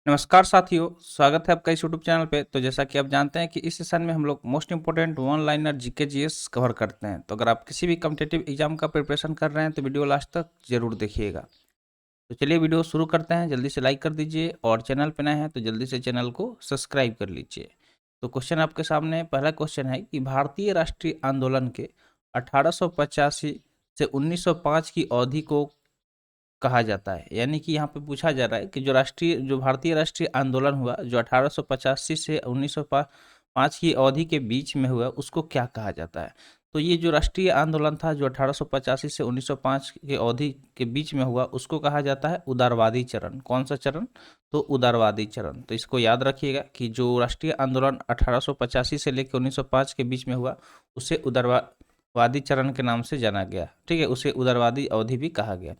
नमस्कार साथियों, स्वागत है आपका इस यूट्यूब चैनल पे। तो जैसा कि आप जानते हैं कि इस सेशन में हम लोग most important one liner GK GS cover करते हैं। तो अगर आप किसी भी कम्पिटेटिव एग्जाम का प्रिपरेशन कर रहे हैं तो वीडियो लास्ट तक जरूर देखिएगा। तो चलिए वीडियो शुरू करते हैं। जल्दी से लाइक कर दीजिए और चैनल पे नए हैं तो जल्दी से चैनल को सब्सक्राइब कर लीजिए। तो क्वेश्चन आपके सामने पहला क्वेश्चन है कि भारतीय राष्ट्रीय आंदोलन के 1885 से 1905 की अवधि को कहा जाता है। यानी कि यहाँ पे पूछा जा रहा है कि जो भारतीय राष्ट्रीय आंदोलन हुआ जो 1885 से 1905 की अवधि के बीच में हुआ उसको क्या कहा जाता है। तो ये जो राष्ट्रीय आंदोलन था जो 1885 से 1905 के अवधि के बीच में हुआ उसको कहा जाता है उदारवादी चरण। कौन सा चरण? तो उदारवादी चरण। तो इसको याद रखिएगा कि जो राष्ट्रीय आंदोलन 1885 से लेकर 1905 के बीच में हुआ उसे उदारवादी चरण के नाम से जाना गया। ठीक है, उसे उदारवादी अवधि भी कहा गया।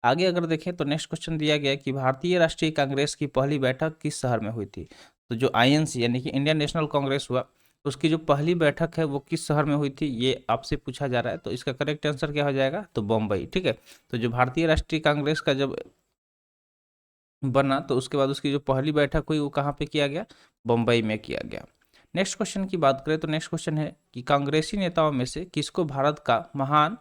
आगे अगर देखें तो नेक्स्ट क्वेश्चन दिया गया है कि भारतीय राष्ट्रीय कांग्रेस की पहली बैठक किस शहर में हुई थी। तो जो आईएनसी यानी कि इंडियन नेशनल कांग्रेस हुआ तो उसकी जो पहली बैठक है वो किस शहर में हुई थी ये आपसे पूछा जा रहा है। तो इसका करेक्ट आंसर क्या हो जाएगा? तो बम्बई। ठीक है, तो जो भारतीय राष्ट्रीय कांग्रेस का जब बना तो उसके बाद उसकी जो पहली बैठक हुई वो कहाँ पे किया गया? बम्बई में किया गया। नेक्स्ट क्वेश्चन की बात करें तो नेक्स्ट क्वेश्चन है कि कांग्रेसी नेताओं में से किसको भारत का महान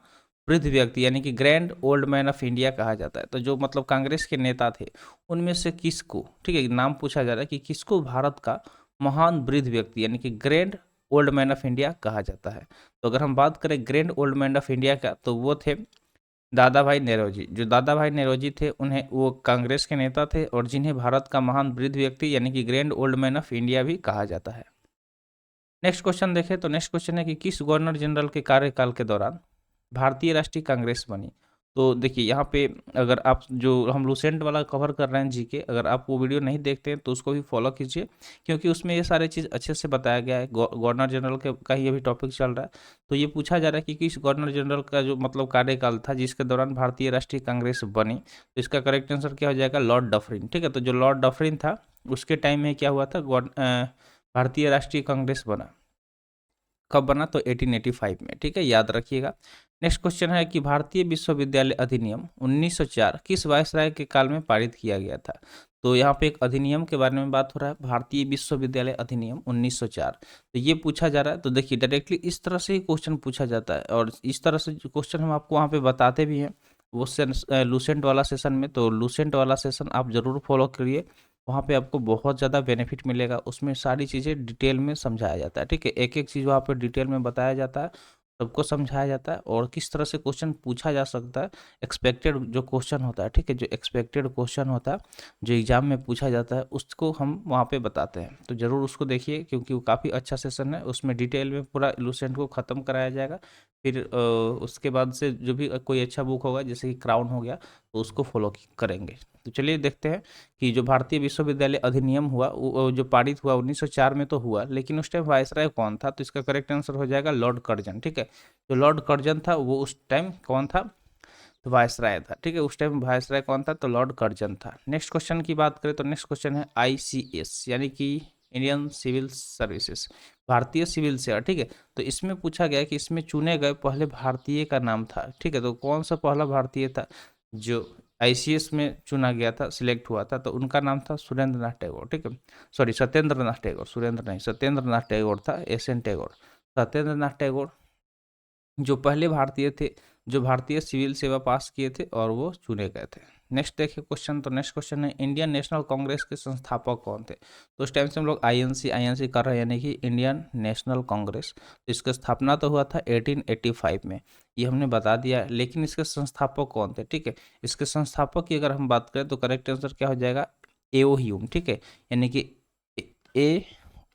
वृद्ध व्यक्ति यानी कि grand old man of India कहा जाता है। तो जो मतलब कांग्रेस के नेता थे उनमें से किसको, ठीक है, नाम पूछा जा रहा है कि किसको भारत का महान वृद्ध व्यक्ति यानी कि grand old man of India कहा जाता है। तो अगर हम बात करें grand old man of India का तो वो थे दादा भाई नेरोजी। जो दादा भाई नेरोजी थे उन्हें वो कांग्रेस के नेता थे और जिन्हें भारत का महान वृद्ध व्यक्ति यानी कि grand old man of India भी कहा जाता है। नेक्स्ट क्वेश्चन देखें तो नेक्स्ट क्वेश्चन है कि किस गवर्नर जनरल के कार्यकाल के दौरान भारतीय राष्ट्रीय कांग्रेस बनी। तो देखिए यहाँ पे अगर आप जो हम लूसेंट वाला कवर कर रहे हैं जीके, अगर आप वो वीडियो नहीं देखते हैं तो उसको भी फॉलो कीजिए क्योंकि उसमें ये सारे चीज़ अच्छे से बताया गया है। गवर्नर जनरल का ही अभी टॉपिक चल रहा है। तो ये पूछा जा रहा है कि किस गवर्नर जनरल का जो मतलब कार्यकाल था जिसके दौरान भारतीय राष्ट्रीय कांग्रेस बनी। तो इसका करेक्ट आंसर क्या हो जाएगा? Lord Dufferin. ठीक है, तो जो लॉर्ड डफरिन था उसके टाइम में क्या हुआ था? भारतीय राष्ट्रीय कांग्रेस बना। कब बना? तो 1885 में। ठीक है, याद रखिएगा। नेक्स्ट क्वेश्चन है कि भारतीय विश्वविद्यालय अधिनियम 1904 किस वायसराय के काल में पारित किया गया था। तो यहाँ पे एक अधिनियम के बारे में बात हो रहा है, भारतीय विश्वविद्यालय अधिनियम 1904। तो ये पूछा जा रहा है। तो देखिए डायरेक्टली इस तरह से ही क्वेश्चन पूछा जाता है और इस तरह से जो क्वेश्चन हम आपको वहाँ पे बताते भी हैं वो लूसेंट वाला सेशन में। तो लूसेंट वाला सेशन आप जरूर फॉलो करिए, वहाँ पे आपको बहुत ज़्यादा बेनिफिट मिलेगा। उसमें सारी चीज़ें डिटेल में समझाया जाता है। ठीक है, एक एक चीज़ वहाँ पे डिटेल में बताया जाता है, सबको समझाया जाता है और किस तरह से क्वेश्चन पूछा जा सकता है। एक्सपेक्टेड जो क्वेश्चन होता है, ठीक है, जो एक्सपेक्टेड क्वेश्चन होता है जो एग्जाम में पूछा जाता है उसको हम वहाँ पे बताते हैं। तो ज़रूर उसको देखिए क्योंकि वो काफ़ी अच्छा सेशन है। उसमें डिटेल में पूरा लूसेंट को ख़त्म कराया जाएगा। फिर उसके बाद से जो भी कोई अच्छा बुक होगा जैसे कि क्राउन हो गया तो उसको फॉलो करेंगे। तो चलिए देखते हैं कि जो भारतीय विश्वविद्यालय अधिनियम हुआ वो जो पारित हुआ 1904 में तो हुआ, लेकिन उस टाइम वायसराय कौन था? तो इसका करेक्ट आंसर हो जाएगा लॉर्ड कर्जन। ठीक है, जो लॉर्ड कर्जन था वो उस टाइम कौन था? तो वायसराय था। ठीक है, उस टाइम वायसराय कौन था? तो लॉर्ड कर्जन था। नेक्स्ट क्वेश्चन की बात करें तो नेक्स्ट क्वेश्चन है आईसीएस यानी कि इंडियन सिविल सर्विसेज, भारतीय सिविल सेवा। ठीक है, तो इसमें पूछा गया कि इसमें चुने गए पहले भारतीय का नाम था। ठीक है, तो कौन सा पहला भारतीय था जो आईसीएस में चुना गया था, सिलेक्ट हुआ था? तो उनका नाम था सुरेंद्र नाथ टैगोर। ठीक है, सॉरी सत्येंद्र नाथ टैगोर, सुरेंद्र नहीं, सत्येंद्र नाथ टैगोर था, एस एन टैगोर। सत्येंद्र नाथ टैगोर जो पहले भारतीय थे जो भारतीय सिविल सेवा पास किए थे और वो चुने गए थे। नेक्स्ट देखिए क्वेश्चन, तो नेक्स्ट क्वेश्चन है इंडियन नेशनल कांग्रेस के संस्थापक कौन थे। तो उस टाइम से हम लोग आईएनसी आईएनसी कर रहे हैं यानी कि इंडियन नेशनल कांग्रेस। तो इसका स्थापना तो हुआ था 1885 में, ये हमने बता दिया है, लेकिन इसके संस्थापक कौन थे? ठीक है, इसके संस्थापक की अगर हम बात करें तो करेक्ट आंसर क्या हो जाएगा? एओ ह्यूम। ठीक है, यानी कि ए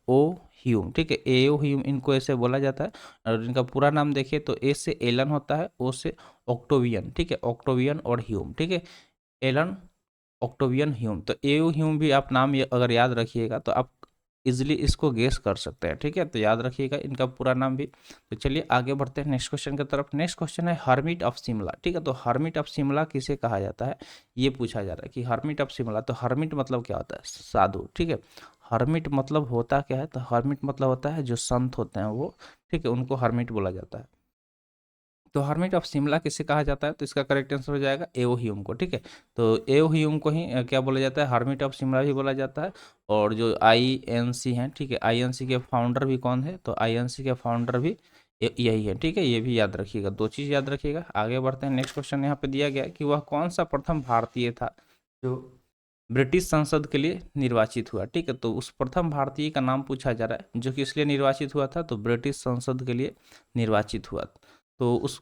ओ ह्यूम। ठीक है, एओ ह्यूम इनको ऐसे बोला जाता है। और इनका पूरा नाम देखिए तो ए से एलन होता है, ओ से ऑक्टोवियन। ठीक है, ऑक्टोवियन और ह्यूम। ठीक है, एलन ऑक्टोवियन ह्यूम। तो एओ ह्यूम भी आप नाम अगर याद रखिएगा तो आप इजिली इसको गेस कर सकते हैं। ठीक है, तो याद रखिएगा इनका पूरा नाम भी। तो चलिए आगे बढ़ते हैं नेक्स्ट क्वेश्चन की तरफ। नेक्स्ट क्वेश्चन है हर्मिट ऑफ शिमला। ठीक है, तो हर्मिट ऑफ शिमला किसे कहा जाता है ये पूछा जा रहा है कि हर्मिट ऑफ शिमला। तो हर्मिट मतलब क्या होता है? साधु। ठीक है, हर्मिट मतलब होता क्या है? तो हर्मिट मतलब होता है जो संत होते हैं वो। ठीक है, उनको हर्मिट बोला जाता है। तो हर्मिट ऑफ शिमला किसे कहा जाता है? तो इसका करेक्ट आंसर हो जाएगा एओ ह्यूम को। ठीक है, तो एओ ह्यूम को ही क्या बोला जाता है? हर्मिट ऑफ शिमला भी बोला जाता है। और जो आईएनसी हैं, ठीक है, आईएनसी के फाउंडर भी कौन है? तो आईएनसी के फाउंडर भी यही है। ठीक है, ये भी याद रखिएगा, दो चीज़ याद रखिएगा। आगे बढ़ते हैं। नेक्स्ट क्वेश्चन यहाँ पे दिया गया है कि वह कौन सा प्रथम भारतीय था जो ब्रिटिश संसद के लिए निर्वाचित हुआ। ठीक है, तो उस प्रथम भारतीय का नाम पूछा जा रहा है जो किस लिए निर्वाचित हुआ था? तो ब्रिटिश संसद के लिए निर्वाचित हुआ। तो उस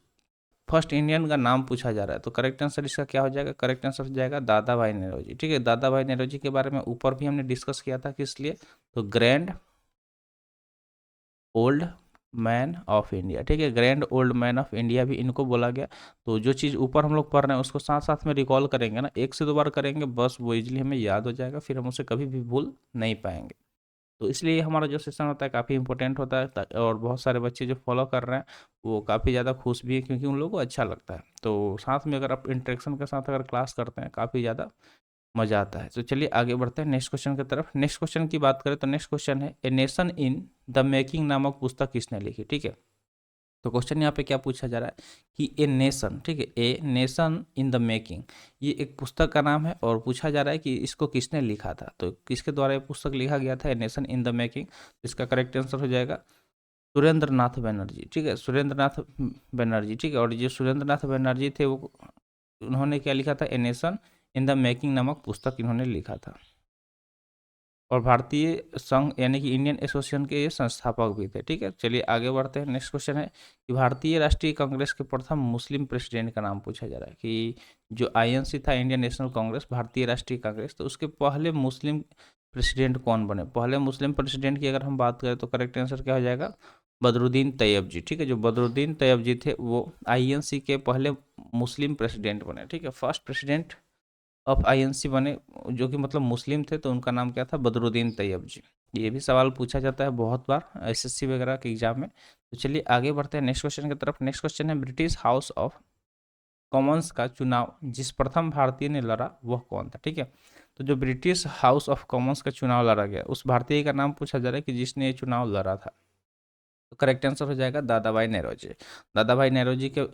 फर्स्ट इंडियन का नाम पूछा जा रहा है। तो करेक्ट आंसर इसका क्या हो जाएगा? करेक्ट आंसर हो जाएगा दादा भाई नौरोजी। ठीक है, दादा भाई नौरोजी के बारे में ऊपर भी हमने डिस्कस किया था, किस लिए? तो grand old man of India. ठीक है, grand old man of India भी इनको बोला गया। तो जो चीज़ ऊपर हम लोग पढ़ रहे हैं उसको साथ साथ में रिकॉल करेंगे ना, एक से दो बार करेंगे बस, वो इजीली हमें याद हो जाएगा, फिर हम उसे कभी भी भूल नहीं पाएंगे। तो इसलिए हमारा जो सेशन होता है काफ़ी इंपॉर्टेंट होता है, और बहुत सारे बच्चे जो फॉलो कर रहे हैं वो काफ़ी ज़्यादा खुश भी है, क्योंकि उन लोगों को अच्छा लगता है। तो साथ में अगर आप इंटरेक्शन के साथ अगर क्लास करते हैं काफ़ी ज़्यादा मज़ा आता है। तो चलिए आगे बढ़ते हैं नेक्स्ट क्वेश्चन की तरफ। नेक्स्ट क्वेश्चन की बात करें तो नेक्स्ट क्वेश्चन है, a nation in the making नामक पुस्तक किसने लिखी? ठीक है, तो क्वेश्चन यहाँ पे क्या पूछा जा रहा है कि ए नेशन, ठीक है, a nation in the making, ये एक पुस्तक का नाम है और पूछा जा रहा है कि इसको किसने लिखा था। तो किसके द्वारा ये पुस्तक लिखा गया था, a nation in the making? इसका करेक्ट आंसर हो जाएगा सुरेंद्र नाथ बनर्जी। ठीक है, सुरेंद्र नाथ बनर्जी। ठीक है, और जो सुरेंद्र नाथ बनर्जी थे वो, उन्होंने क्या लिखा था? A nation in the making नामक पुस्तक इन्होंने लिखा था। और भारतीय संघ यानी कि इंडियन एसोसिएशन के ये संस्थापक भी थे। ठीक है, चलिए आगे बढ़ते हैं। नेक्स्ट क्वेश्चन है कि भारतीय राष्ट्रीय कांग्रेस के प्रथम मुस्लिम प्रेसिडेंट का नाम पूछा जा रहा है कि जो आईएनसी था, इंडियन नेशनल कांग्रेस, भारतीय राष्ट्रीय कांग्रेस, तो उसके पहले मुस्लिम प्रेसिडेंट कौन बने? पहले मुस्लिम प्रेसिडेंट की अगर हम बात करें तो करेक्ट आंसर क्या हो जाएगा? बदरुद्दीन तैयब जी। ठीक है, जो बदरुद्दीन तैयब जी थे वो आईएनसी के पहले मुस्लिम प्रेसिडेंट बने। ठीक है, फर्स्ट प्रेसिडेंट ऑफ आईएनसी बने जो कि मतलब मुस्लिम थे, तो उनका नाम क्या था? बदरुद्दीन तैयब जी। ये भी सवाल पूछा जाता है बहुत बार एसएससी वगैरह के एग्जाम में। तो चलिए आगे बढ़ते हैं नेक्स्ट क्वेश्चन की तरफ। नेक्स्ट क्वेश्चन है, ब्रिटिश हाउस ऑफ कॉमन्स का चुनाव जिस प्रथम भारतीय ने लड़ा वह कौन था? ठीक है, तो जो ब्रिटिश हाउस ऑफ कॉमन्स का चुनाव लड़ा गया उस भारतीय का नाम पूछा जा रहा है कि जिसने ये चुनाव लड़ा था। तो करेक्ट आंसर हो जाएगा दादा भाई नौरोजी। दादा भाई नौरोजी के,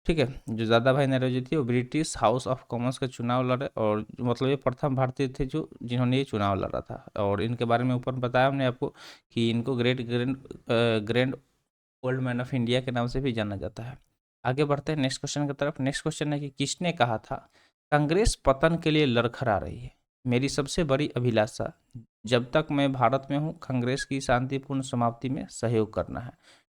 ठीक है, जो दादा भाई नौरोजी थी वो ब्रिटिश हाउस ऑफ कॉमन्स का चुनाव लड़े, और मतलब ये प्रथम भारतीय थे जो जिन्होंने ये चुनाव लड़ा था। और इनके बारे में ऊपर बताया हमने आपको कि इनको great grand grand old man of India के नाम से भी जाना जाता है। आगे बढ़ते हैं नेक्स्ट क्वेश्चन की तरफ। नेक्स्ट क्वेश्चन है कि किसने कहा था कांग्रेस पतन के लिए लड़खड़ा रही है, मेरी सबसे बड़ी अभिलाषा जब तक मैं भारत में हूँ कांग्रेस की शांतिपूर्ण समाप्ति में सहयोग करना है।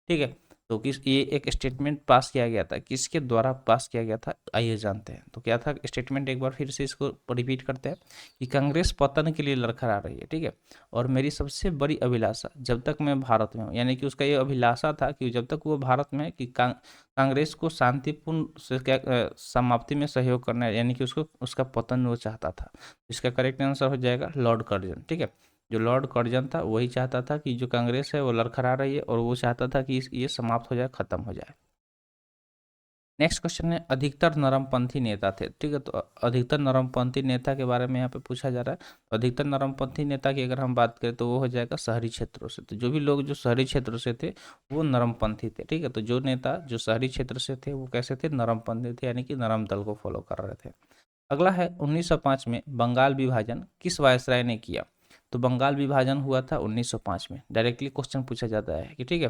ठीक है, तो किस ये एक स्टेटमेंट पास किया गया था, किसके द्वारा पास किया गया था? आइए जानते हैं। तो क्या था स्टेटमेंट, एक बार फिर से इसको रिपीट करते हैं कि कांग्रेस पतन के लिए लड़खड़ा रही है। ठीक है, और मेरी सबसे बड़ी अभिलाषा जब तक मैं भारत में हूँ, यानी कि उसका ये अभिलाषा था कि जब तक वो भारत में है कि कांग्रेस को शांतिपूर्ण से क्या समाप्ति में सहयोग करना है, यानी कि उसको उसका पतन वो चाहता था। इसका करेक्ट आंसर हो जाएगा लॉर्ड कर्जन। ठीक है, जो लॉर्ड कर्जन था वही चाहता था कि जो कांग्रेस है वो लड़खड़ा रही है, और वो चाहता था कि ये समाप्त हो जाए, खत्म हो जाए। नेक्स्ट क्वेश्चन है, अधिकतर नरमपंथी नेता थे। ठीक है, तो अधिकतर नरमपंथी नेता के बारे में यहाँ पे पूछा जा रहा है। तो अधिकतर नरमपंथी नेता की अगर हम बात करें तो वो हो जाएगा शहरी क्षेत्रों से। तो जो भी लोग जो शहरी क्षेत्रों से थे वो नरमपंथी थे। ठीक है, तो जो नेता जो शहरी क्षेत्र से थे वो कैसे थे? नरमपंथी थे, यानी कि नरम दल को फॉलो कर रहे थे। अगला है 1905 में बंगाल विभाजन किस वायसराय ने किया? तो बंगाल विभाजन हुआ था 1905 में। डायरेक्टली क्वेश्चन पूछा जाता है कि ठीक है,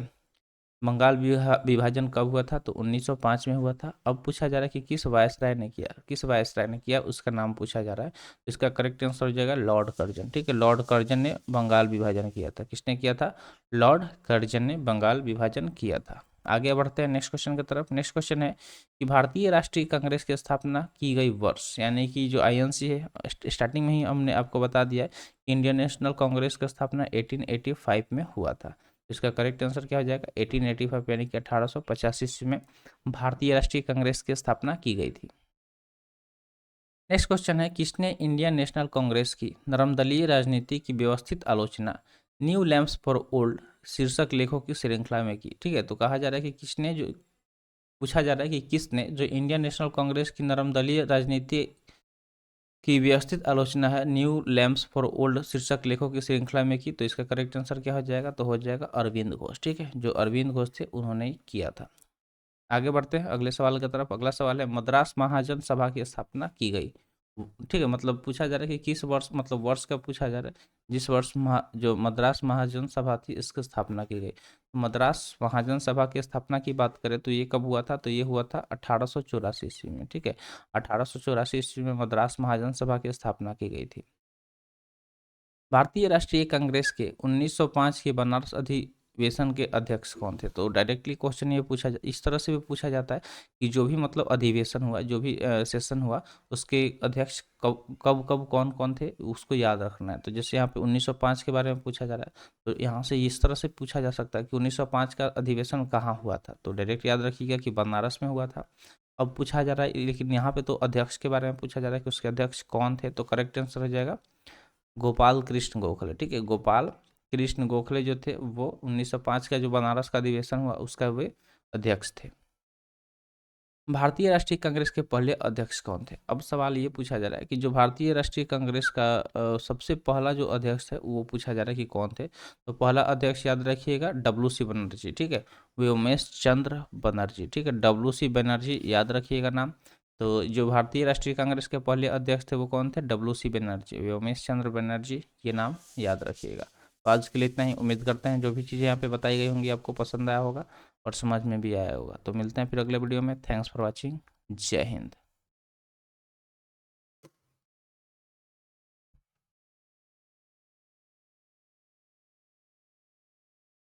बंगाल विभाजन कब हुआ था? तो 1905 में हुआ था। अब पूछा जा रहा है कि किस वायसराय ने किया, किस वायसराय ने किया, उसका नाम पूछा जा रहा है। इसका करेक्ट आंसर हो जाएगा लॉर्ड कर्जन। ठीक है, लॉर्ड कर्जन ने बंगाल विभाजन किया था। किसने किया था? लॉर्ड कर्जन ने बंगाल विभाजन किया था। आगे बढ़ते हैं नेक्स्ट क्वेश्चन की तरफ। नेक्स्ट क्वेश्चन है कि भारतीय राष्ट्रीय कांग्रेस की स्थापना की गई वर्ष, यानी कि जो आईएनसी है, स्टार्टिंग में ही हमने आपको बता दिया है इंडियन नेशनल कांग्रेस का स्थापना 1885 में हुआ था। इसका करेक्ट आंसर क्या हो जाएगा? 1885, यानी कि 1885 ईस्वी में भारतीय राष्ट्रीय कांग्रेस की स्थापना की गई थी। नेक्स्ट क्वेश्चन है, किसने इंडियन नेशनल कांग्रेस की नरमदलीय राजनीति की व्यवस्थित आलोचना न्यू लैम्प्स फॉर ओल्ड शीर्षक लेखों की श्रृंखला में की? ठीक है, तो कहा जा रहा है कि किसने, जो पूछा जा रहा है कि किसने जो इंडियन नेशनल कांग्रेस की नरमदलीय राजनीति की व्यवस्थित आलोचना है न्यू लैम्प्स फॉर ओल्ड शीर्षक लेखों की श्रृंखला में की? तो इसका करेक्ट आंसर क्या हो जाएगा? तो हो जाएगा अरविंद घोष। ठीक है, जो अरविंद घोष थे उन्होंने किया था। आगे बढ़ते हैं अगले सवाल की तरफ। अगला सवाल है मद्रास महाजन सभा की स्थापना की गई। ठीक है, मतलब पूछा जा रहा है कि किस वर्ष, मतलब वर्ष का पूछा जा रहा है, जिस वर्ष जो मद्रास महाजन सभा थी इसकी स्थापना की गई। मद्रास महाजन सभा की स्थापना की बात करें तो ये कब हुआ था, तो ये हुआ था 1884 ईस्वी में। ठीक है, 1884 ईस्वी में मद्रास महाजन सभा की स्थापना की गई थी। भारतीय राष्ट्रीय कांग्रेस के 1905 के बनारस अधिवेशन के अध्यक्ष कौन थे। तो डायरेक्टली क्वेश्चन ये इस तरह से भी पूछा जाता है कि जो भी मतलब अधिवेशन हुआ, जो भी सेशन हुआ, उसके अध्यक्ष कब कब कब कौन कौन थे उसको याद रखना है। तो जैसे यहाँ पे 1905 के बारे में पूछा जा रहा है, तो यहाँ से इस तरह से पूछा जा सकता है कि 1905 का अधिवेशन कहाँ हुआ था। तो डायरेक्ट याद रखिएगा कि बनारस में हुआ था। अब पूछा जा रहा है, लेकिन यहाँ पे तो अध्यक्ष के बारे में पूछा जा रहा है कि उसके अध्यक्ष कौन थे। तो करेक्ट आंसर हो जाएगा गोपाल कृष्ण गोखले। ठीक है, गोपाल कृष्ण गोखले जो थे वो 1905 का जो बनारस का अधिवेशन हुआ उसका वे अध्यक्ष थे। भारतीय राष्ट्रीय कांग्रेस के पहले अध्यक्ष कौन थे। अब सवाल ये पूछा जा रहा है कि जो भारतीय राष्ट्रीय कांग्रेस का सबसे पहला जो अध्यक्ष है वो पूछा जा रहा है कि कौन थे। तो पहला अध्यक्ष याद रखिएगा WC बनर्जी। ठीक है, व्योमेश चंद्र बनर्जी। ठीक है, WC बनर्जी याद रखिएगा नाम। तो जो भारतीय राष्ट्रीय कांग्रेस के पहले अध्यक्ष थे वो कौन थे, WC बनर्जी, व्योमेश चंद्र बनर्जी, ये नाम याद रखिएगा। तो आज के लिए इतना ही। उम्मीद करते हैं जो भी चीज़ें यहाँ पे बताई गई होंगी आपको पसंद आया होगा और समझ में भी आया होगा। तो मिलते हैं फिर अगले वीडियो में। Thanks for watching. जय हिंद।